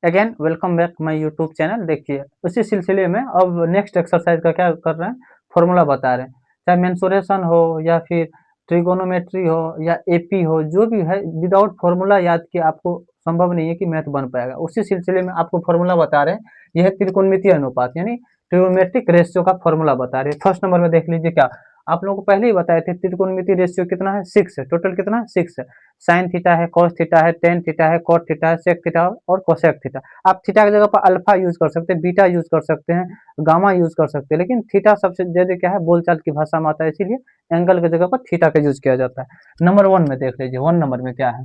Again welcome back my YouTube channel. देखिए उसी सिलसिले में अब नेक्स्ट एक्सरसाइज का क्या कर रहे हैं, फॉर्मूला बता रहे हैं। चाहे मेंसुरेशन हो या फिर ट्रिगोनोमेट्री हो या एपी हो, जो भी है विदाउट फॉर्मूला याद किए आपको संभव नहीं है कि मैथ बन पाएगा। उसी सिलसिले में आपको फॉर्मूला बता रहे हैं। यह है त्रिकोणमितीय अनुपात यानी ट्रिगोनोमेट्रिक रेशियो का फॉर्मूला बता रहे हैं। फर्स्ट नंबर में देख लीजिए, क्या आप लोगों को पहले ही बताए थे, त्रिकोणमितीय रेशियो कितना है, 6 है। टोटल कितना है, 6 है। साइन थीटा है, कॉस थीटा है, टेन थीटा है, कॉट थीटा है, सेक थीटा और कोसेक थीटा। आप थीटा की जगह पर अल्फा यूज कर सकते हैं, बीटा यूज कर सकते हैं, गामा यूज कर सकते हैं, लेकिन थीटा सबसे ज्यादा क्या है, बोलचाल की भाषा में आता है, इसीलिए एंगल की जगह पर थीटा का यूज किया जाता है। नंबर 1 में देख लीजिए, 1 नंबर में क्या है,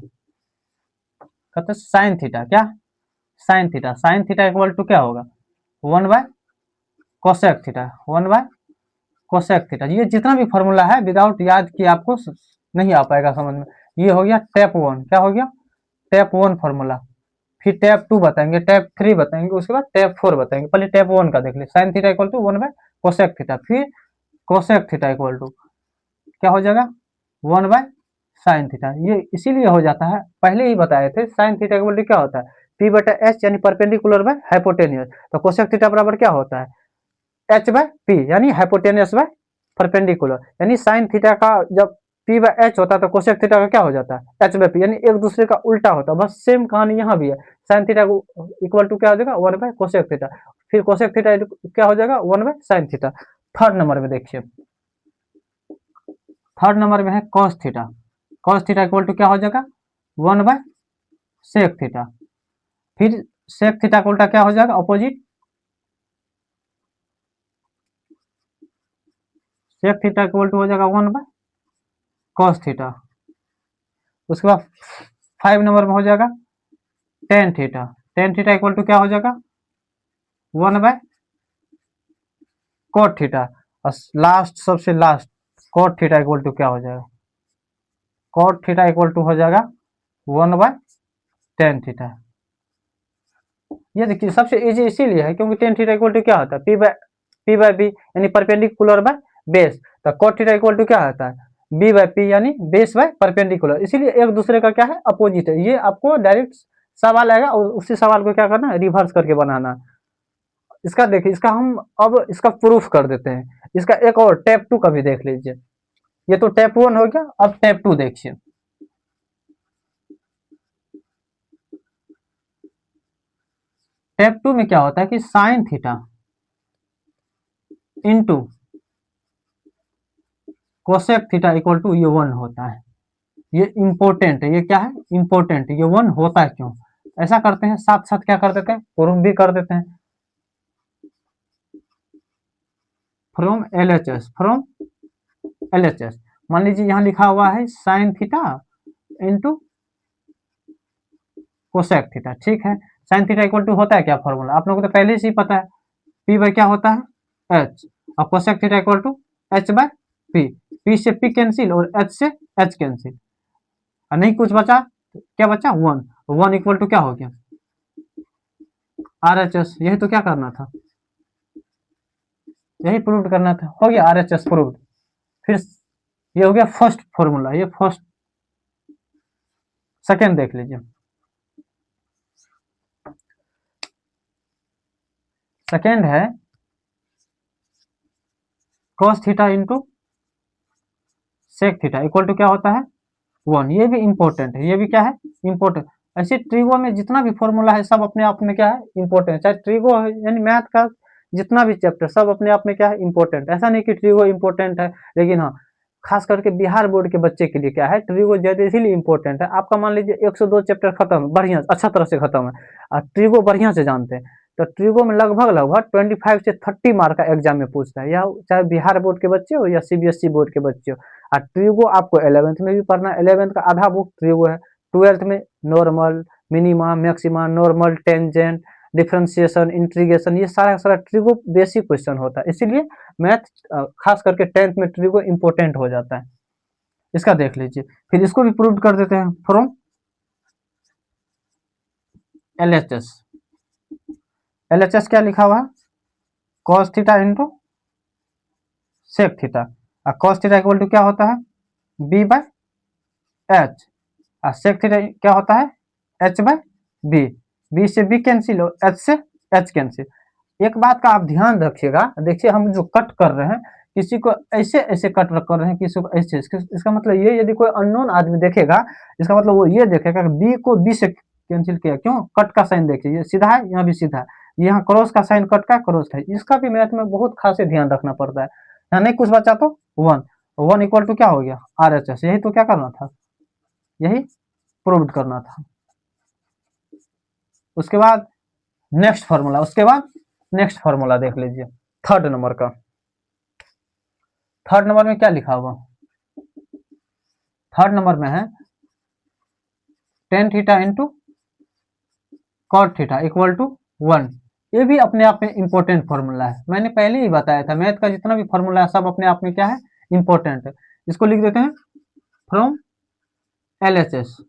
कहते हैं साइन थीटा। क्या sine theta, sine theta equal to क्या होगा, 1 by cosec theta, 1 by cosec theta. ये जितना भी फॉर्मूला है विदाउट याद किए आपको नहीं आ पाएगा समझ में। ये हो गया टेप 1। क्या हो गया, टेप 1 फॉर्मूला। फिर टेप 2 बताएंगे, टेप 3 बताएंगे, उसके बाद टेप 4 बताएंगे। पहले टेप 1 का देख लीजिए, sine theta equal to 1 by cosec theta. फिर कोसेक थीटा इक्वल टू क्या हो जाएगा, 1 बाय साइन थीटा। ये इसीलिए हो जाता है, पहले ही बताए थे। साइन थीटा इक्वल टू क्या होता है, पी बटा एच यानी परपेंडिकुलर बाय हाइपोटेनियस। तो कोसेक थीटा बराबर क्या होता है, एच बाय पी यानी हाइपोटेनियस बाय परपेंडिकुलर। यानी साइन थीटा का जब पी बाय एच होता है तो कोसेक थीटा का क्या हो जाता है, एच बाय पी, यानी एक दूसरे का उल्टा होता है। बस सेम कहानी यहाँ भी है। साइन थीटा इक्वल टू क्या हो जाएगा, 1 बाय कोसेक थीटा। फिर कोसेक थीटा क्या हो जाएगा, 1 by sine theta. Third number में देखिए, थर्ड नंबर में है cos theta. Cos theta equal to क्या हो जाएगा, 1 बाय सेक थीटा। फिर सेक थीटा का उल्टा क्या हो जाएगा, opposite, sec theta equal to हो जाएगा 1 बाय कॉस थीटा। उसके बाद 5 नंबर में हो जाएगा tan theta. Tan theta equal to क्या हो जाएगा, 1 बाय कॉट थीटा। और लास्ट, सबसे last, cot theta equal to क्या हो जाएगा, कॉट थीटा इक्वल टू हो जाएगा 1 बाय टेन थीटा। ये देखिए सबसे इजी इसीलिए है क्योंकि टेन थीटा इक्वल टू क्या होता है, पी बाय बी यानी परपेंडिकुलर बाय बेस। तो कॉट थीटा इक्वल टू क्या होता है, बी बाय पी यानी बेस बाय परपेंडिकुलर। इसीलिए एक दूसरे का क्या है, अपोजिट है। ये आपको डायरेक्ट सवाल आएगा और उसी सवाल को क्या करना है, रिवर्स करके बनाना है। इसका देखिए, इसका हम अब इसका प्रूफ कर देते हैं। इसका एक और टेप 2 का भी देख लीजिए। ये तो टेप 1 हो गया, अब टेप 2 देखिए। टेप 2 में क्या होता है कि sine theta into cosec theta equal to ये 1 होता है। ये इंपॉर्टेंट है, ये क्या है, इंपॉर्टेंट है। ये 1 होता है क्यों, ऐसा करते हैं, साथ साथ क्या कर देते हैं, प्रूफ भी कर देते हैं। फ्रॉम एलएचएस, फ्रॉम एलएचएस, मान लीजिए यहाँ लिखा हुआ है sign theta into cosec theta, ठीक है। साइन थीटा इक्वल टू होता है क्या, फॉर्मूला आप लोगों को तो पहले से ही पता है, पी बाय क्या होता है, एच। और cosec theta equal to H by P. P से पी कैंसिल और एच से एच कैंसिल, और नहीं कुछ बचा, क्या बचा, 1। 1 इक्वल टू क्या हो गया, आर एच एस। यही तो क्या करना था, यही प्रूव करना था, हो गया आर एच एस प्रूव। फिर ये हो गया फर्स्ट फॉर्मूला, ये फर्स्ट। सेकेंड देख लीजिए, सेकेंड है cos theta into sec theta equal to क्या होता है, 1। ये भी इंपॉर्टेंट है, ये भी क्या है, इंपॉर्टेंट। ऐसे ट्रिगो में जितना भी फॉर्मूला है सब अपने आप में क्या है, इंपॉर्टेंट। चाहे ट्रिगो है यानी मैथ का जितना भी चैप्टर, सब अपने आप में क्या है, इंपॉर्टेंट। ऐसा नहीं कि ट्रिगो इंपॉर्टेंट है, लेकिन हाँ खास करके बिहार बोर्ड के बच्चे के लिए क्या है, ट्रिगो ज्यादा इसीलिए इंपॉर्टेंट है। आपका मान लीजिए 102 चैप्टर खत्म, बढ़िया अच्छा तरह से खत्म है, और ट्रिगो बढ़िया से जानते हैं, तो ट्रिगो में लगभग लगभग 25 से 30 मार्क का एग्जाम में पूछता है, या चाहे बिहार बोर्ड के बच्चे हो या सीबीएसई बोर्ड के बच्चे हो। और ट्रिगो आपको 11th में भी पढ़ना है, 11th का आधा बुक ट्रिगो है। 12th में normal, minima, maxima, normal, tangent, differentiation, integration, ये सारा सारा ट्रिगो बेसिक क्वेश्चन होता है। इसीलिए मैथ खास करके 10th में ट्रिगो इंपॉर्टेंट हो जाता है। इसका देख लीजिए, फिर इसको भी प्रूव कर देते हैं फ्रॉम एलएचएस। एलएचएस क्या लिखा हुआ है, cos theta into sec theta. और cos थीटा इक्वल टू क्या होता है, बी बाय एच। और सेक थीटा क्या होता है, एच बाय बी। बी से बी कैंसिल हो, एच से एच कैंसिल। एक बात का आप ध्यान रखिएगा, देखिए हम जो कट कर रहे हैं, किसी को ऐसे ऐसे कट कर रहे हैं, किसी को ऐसे, इसका मतलब ये, यदि कोई अननोन आदमी देखेगा, इसका मतलब वो ये देखेगा कि बी को बी से कैंसिल किया, क्यों? कट का साइन देखिए, ये सीधा है, यहाँ भी सीधा है, यहाँ क्रॉस का साइन कट का क्रॉस है, इसका भी मैथ में बहुत खास ध्यान रखना पड़ता है। यहाँ नहीं कुछ बचा तो 1, 1 इक्वल टू क्या हो गया? RHS। यही तो क्या करना था, यही प्रूव करना था। उसके बाद नेक्स्ट फॉर्मूला, उसके बाद नेक्स्ट फॉर्मूला देख लीजिए, थर्ड नंबर का। थर्ड नंबर में क्या लिखा हुआ? थर्ड नंबर में है tan theta into cot theta equal to 1। ये भी अपने आप में इंपॉर्टेंट फॉर्मूला है, मैंने पहले ही बताया था, मैथ का जितना भी फॉर्मूला है सब अपने आप में क्या है? इंपॉर्टेंट है। इसको लिख देते हैं फ्रॉम LHS,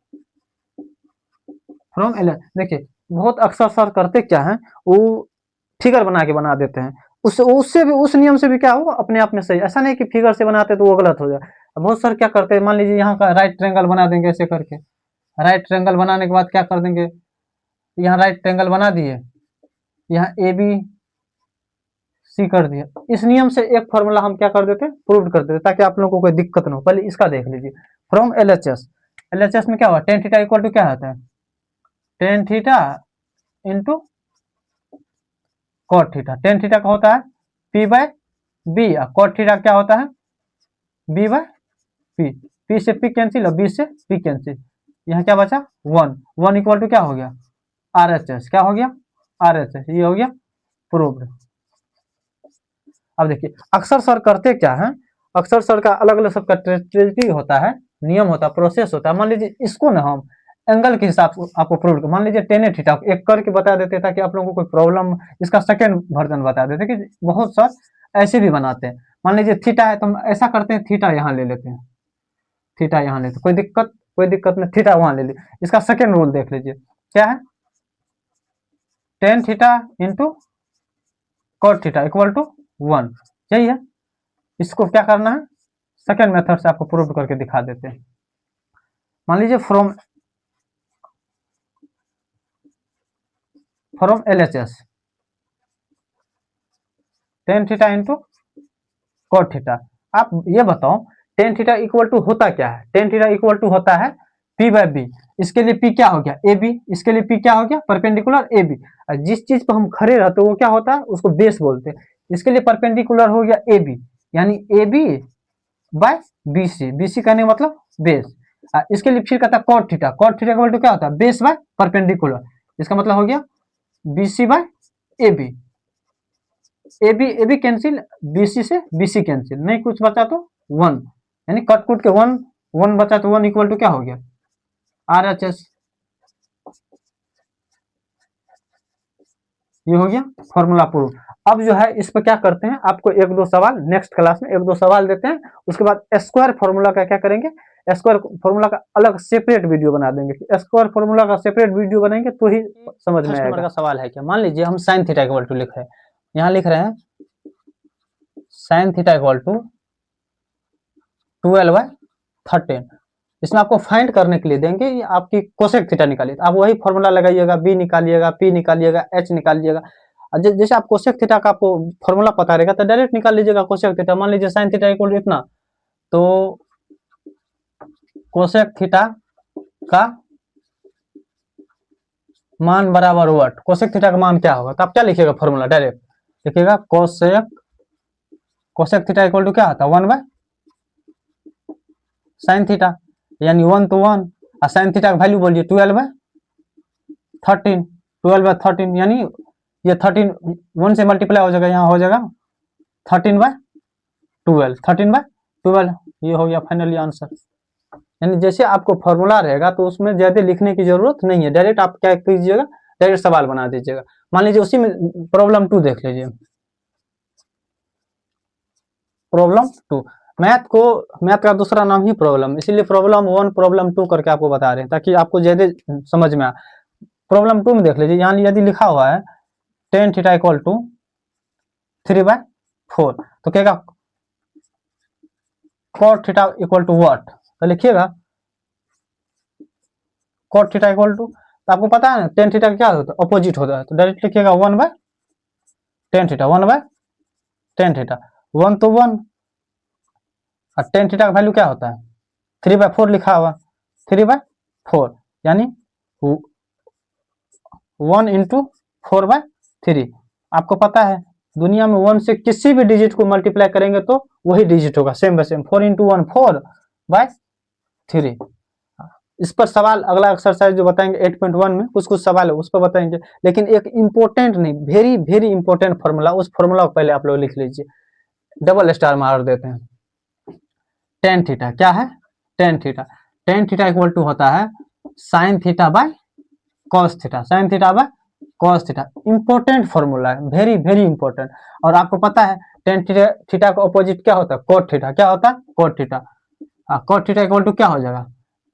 फ्रॉम एल। देखिए बहुत अक्सर सर करते क्या है, वो फिगर बना के बना देते हैं, उससे भी, उस नियम से भी क्या हो, अपने आप में सही। ऐसा नहीं कि फिगर से बनाते तो वो गलत हो जाए। बहुत सर क्या करते हैं, मान लीजिए यहाँ का राइट ट्रायंगल बना देंगे ऐसे करके, राइट ट्रायंगल बनाने के बाद क्या कर देंगे, यहाँ राइट ट्रायंगल बना दिए, यहाँ ABC कर दिया। इस नियम से एक फॉर्मूला हम क्या कर देते, प्रूव कर देते, ताकि आप लोगों को कोई दिक्कत ना हो। पहले इसका देख लीजिए, फ्रॉम LHS में क्या हुआ, टेन थीटा इक्वल टू क्या होता है? Tan theta into cot theta. Tan theta का होता है P/B, कॉट थीटा क्या होता है? B/P। P से P कैंसिल और B से P कैंसिल, यहाँ क्या बचा? 1, 1 इक्वल टू क्या हो गया? RHS। क्या हो गया? RHS। ये हो गया प्रूव्ड। अब देखिए अक्सर सर करते क्या है, अक्सर सर का अलग अलग सबका स्ट्रेटजी होता है, नियम होता है, प्रोसेस होता है। मान लीजिए इसको ना हम एंगल के हिसाब से आपको प्रूव कर, मान लीजिए टेन थीटा एक करके बता देते ताकि आप लोगों को कोई प्रॉब्लम, इसका सेकेंड वर्जन बता देते कि बहुत सर ऐसे भी बनाते हैं। मान लीजिए थीटा है तो हम ऐसा करते हैं, थीटा यहाँ ले लेते हैं, थीटा यहाँ लेते, कोई दिक्कत नहीं, थीटा वहां ले ली। इसका सेकेंड रूल देख लीजिए, क्या है? Tan theta into cot theta equal to 1, यही है। इसको क्या करना है, सेकेंड मेथड से आपको प्रूव करके दिखा देते हैं। मान लीजिए from LHS tan theta into cot theta. आप ये बताओ टेन थीटा इक्वल टू होता क्या है? टेन थीटा इक्वल टू होता है P/B। इसके लिए P क्या हो गया? AB। इसके लिए P क्या हो गया? Perpendicular AB। जिस चीज पर हम खड़े रहते हैं वो क्या होता है? उसको बेस बोलते हैं। इसके लिए परपेंडिकुलर हो गया AB, यानी AB/BC। BC कहने का मतलब बेस। इसके लिए फिर कहता है cot theta. Cot theta equal to क्या होता है? Base by perpendicular. इसका मतलब हो गया BC/AB। AB कैंसिल, BC से BC कैंसिल, नहीं कुछ बचा तो 1, यानी कट कुट के 1, 1 बचा तो 1 इक्वल टू क्या हो गया? RHS। ये हो गया फॉर्मूला प्रूफ। अब जो है इस पर क्या करते हैं, आपको एक दो सवाल नेक्स्ट क्लास में एक दो सवाल देते हैं, उसके बाद स्क्वायर फॉर्मूला का क्या करेंगे, स्क्वायर फॉर्मूला का अलग सेपरेट वीडियो बना देंगे। स्क्वायर फॉर्मूला का सेपरेट वीडियो बनाएंगे तो ही समझ में आएगा। का सवाल है क्या, मान लीजिए हम साइन थीटा इक्वल टू लिख रहे हैं, यहाँ लिख रहे हैं साइन थीटा इक्वल टू 12/13। इसमें आपको फाइंड करने के लिए देंगे आपकी कोसेक थीटा निकालिए, आप वही फॉर्मूला लगाइएगा, बी निकालिएगा, पी निकालिएगा, एच निकालिएगा। जैसे आप कोसेक थीटा का आपको फॉर्मूला पता रहेगा तो डायरेक्ट निकाल लीजिएगा कोसेक थीटा। मान लीजिए साइन थीटा इक्वल इतना, तो कोसेक थीटा का मान बराबर व्हाट, कोसेक थीटा का मान क्या होगा, तो आप क्या लिखिएगा फॉर्मूला, डायरेक्ट लिखिएगा कोसेक थीटा इक्वल टू क्या आता है 1/sin थीटा, यानी 1 तो 1, और साइन थीटा का वैल्यू बोलिए 12/13, 12/13 यानी ये 13 1 से मल्टीप्लाई हो जाएगा, यहाँ हो जाएगा 13/12, 13/12, ये हो गया फाइनली आंसर। यानी जैसे आपको फॉर्मूला रहेगा तो उसमें ज्यादा लिखने की जरूरत नहीं है, डायरेक्ट आप क्या कीजिएगा, डायरेक्ट सवाल बना दीजिएगा। मान लीजिए उसी में प्रॉब्लम 2 देख लीजिए, प्रॉब्लम 2 मैथ का दूसरा नाम ही प्रॉब्लम, इसीलिए प्रॉब्लम 1 प्रॉब्लम 2 करके आपको बता रहे हैं ताकि आपको ज्यादा समझ में आए। प्रॉब्लम 2 में देख लीजिए, यहाँ यदि लिखा हुआ है टेन थीटा इक्वल टू 3/4, तो कहेगा cot theta equal to what, तो लिखिएगा कॉट थीटा इक्वल टू तो आपको पता है ना टेन थीटा क्या होता है, अपोजिट होता है, तो डायरेक्ट लिखिएगा 1/10 थीटा, 1/10 थीटा, 1 तो 1 और टेन थीटा का वैल्यू क्या होता है 3/4 लिखा हुआ, 3/4 यानी 1 इंटू 4/3। आपको पता है दुनिया में 1 से किसी भी डिजिट को मल्टीप्लाई करेंगे तो वही डिजिट होगा, सेम बाय सेम, 4 इंटू 1 4/3। इस पर सवाल अगला एक्सरसाइज जो बताएंगे 8.1 में कुछ सवाल है उस पर बताएंगे, लेकिन एक इंपॉर्टेंट नहीं, वेरी वेरी इंपॉर्टेंट फॉर्मूला, उस फॉर्मूला को पहले आप लोग लिख लीजिए, डबल स्टार मार देते हैं। टेन थीटा क्या है, टेन थीटा इक्वल टू होता है sine theta by cos theta, sine theta by cos theta, important formula है, वेरी वेरी इंपॉर्टेंट। और आपको पता है टेन थीटा का अपोजिट क्या होता है, कॉट थीटा, क्या होता है cot theta, cot theta equal to क्या हो जाएगा,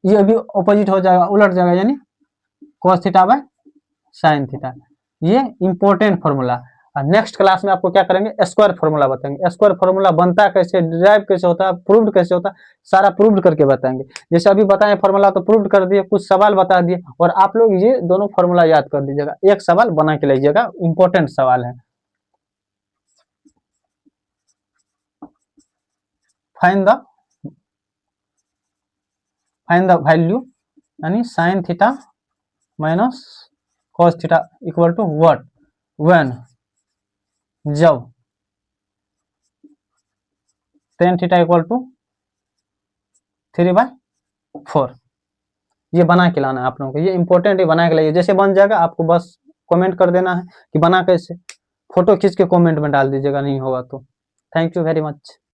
ये भी अपोजिट हो जाएगा, उलट जाएगा, यानी cos theta by sine theta, ये इंपॉर्टेंट फॉर्मूला। नेक्स्ट क्लास में आपको क्या करेंगे, स्क्वायर फॉर्मूला बताएंगे, स्क्वायर फॉर्मूला बनता कैसे, डिराइव कैसे होता है, प्रूव्ड कैसे होता है, सारा प्रूव्ड करके बताएंगे। जैसे अभी बताएं फॉर्मूला तो प्रूव्ड कर दिए, कुछ सवाल बता दिए, और आप लोग ये दोनों फॉर्मूला याद कर दीजिएगा, एक सवाल बना के लीजिएगा, इंपॉर्टेंट सवाल है। फाइंड द वैल्यू यानी sine theta minus cos theta equal to what, when, जब टेन थीटा इक्वल टू 3/4। ये बना के लाना है आप लोगों को, ये इंपॉर्टेंट है, बना के लाइए, जैसे बन जाएगा आपको बस कमेंट कर देना है कि बना कैसे, फोटो खींच के कमेंट में डाल दीजिएगा नहीं होगा तो। Thank you very much.